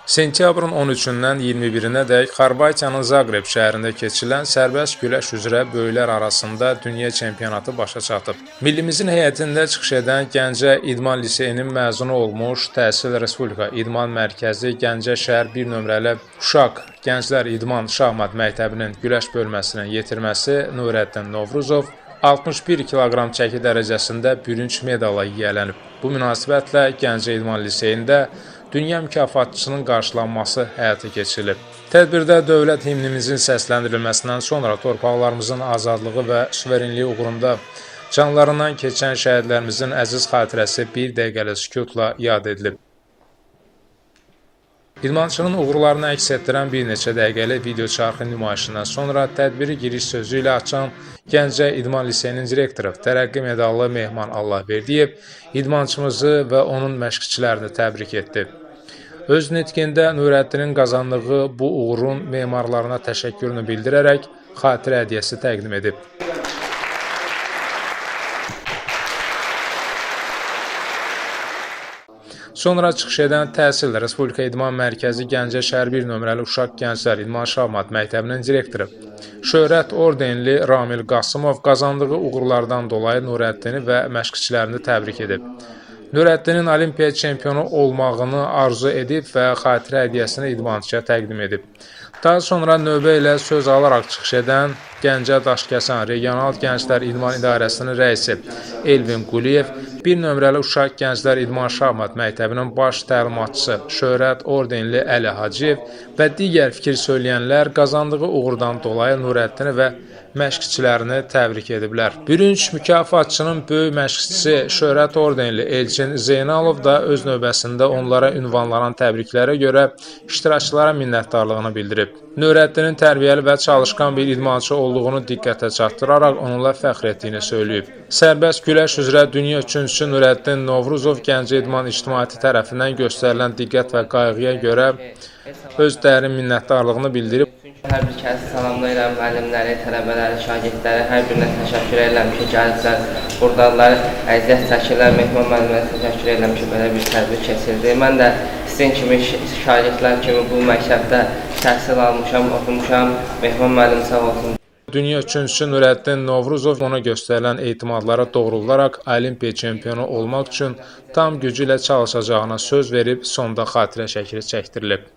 Sentyabrın 13-dən 21-ədək Xorvatiyanın Zaqreb şəhərində keçirilən sərbəst güləş üzrə böyüklər arasında dünya çempionatı başa çatıb. Millimizin heyətində çıxış edən Gəncə İdman Liseyinin məzunu olmuş Təhsil Respublika İdman Mərkəzi Gəncə şəhər 1 nömrəli Uşaq Gənclər İdman Şahmat Məktəbinin güləş bölməsinin yetirməsi Nurəddin Novruzov 61 kiloqram çəki dərəcəsində bürünc medala yiyələnib. Bu münasibətlə Gəncə İdman Liseyində dünya mükafatçısının qarşılanması həyata keçirilib. Tədbirdə dövlət himnimizin səsləndirilməsindən sonra torpaqlarımızın azadlığı və suverenliyi uğrunda canlarından keçən şəhidlərimizin əziz xatirəsi bir dəqiqəlik sükutla yad edilib. İdmançının uğurlarını əks etdirən bir neçə dəqiqəlik video çarxı nümayişindən sonra tədbiri giriş sözü ilə açan Gəncə İdman Liseyinin direktoru tərəqqi medallı Mehman Allahverdiyev idmançımızı və onun məşqçilərini təbrik etdi. Öz nitqində Nurəddinin qazandığı bu uğurun memarlarına təşəkkürünü bildirərək xatirə hədiyyəsi təqdim edib. Sonra çıxış edən Təhsil Respublika İdman Mərkəzi Gəncə şəhər 1 nömrəli Uşaq Gənclər İdman Şahmat Məktəbinin direktoru Şöhrət ordenli Ramil Qasımov qazandığı uğurlardan dolayı Nurəddini və məşqçilərini təbrik edib. Nurəddinin olimpiya çempionu olmağını arzu edib və xatirə hədiyyəsini idmançıya təqdim edib. Daha sonra növbə ilə söz alaraq çıxış edən Gəncə Daşkəsən Regional Gənclər İdman İdarəsinin rəisi Elvin Quliyev 1 nömrəli Uşaq Gənclər İdman Şahmat Məktəbinin baş təlimatçısı Şöhrət ordenli Əli Hacıyev və digər fikir söyləyənlər qazandığı uğurdan dolayı Nurəddini və məşqçilərini təbrik ediblər. Bürünc mükafatçının böyük məşqçisi Şöhrət ordenli Elçin Zeynalov da öz növbəsində onlara ünvanlanan təbriklərə görə iştirakçılara minnətdarlığını bildirib. Nurəddinin tərbiyəli və çalışqan bir idmançı olduğunu diqqətə çatdıraraq onunla fəxr etdiyini söyləyib. Sərbəst güləş üzrə dünya üçüncüsü Nurəddin Novruzov Gəncə İdman İctimaiyyəti tərəfindən göstərilən diqqət və qayğıya görə öz dərin minnətdarlığını bildirib. Hər bir kəsi salamlayıram, müəllimləri, tələbələri, şagirdləri, hər birinə təşəkkür edirəm ki, gəliblər, buradalar, əziyyət çəkirlər, Mehman müəllimə təşəkkür edirəm ki, belə bir tədbir keçirdi. Mən də sizin kimi şagirdlər kimi bu məktəbdə təhsil almışam, oxumuşam, Mehman müəllim sağ olsun. Dünya üçüncüsü Nurəddin Novruzov ona göstərilən etimadlara doğrularaq olimpiya çempionu olmaq üçün tam gücü ilə çalışacağına söz verib, sonda xatirə şəkili çəkdirilib.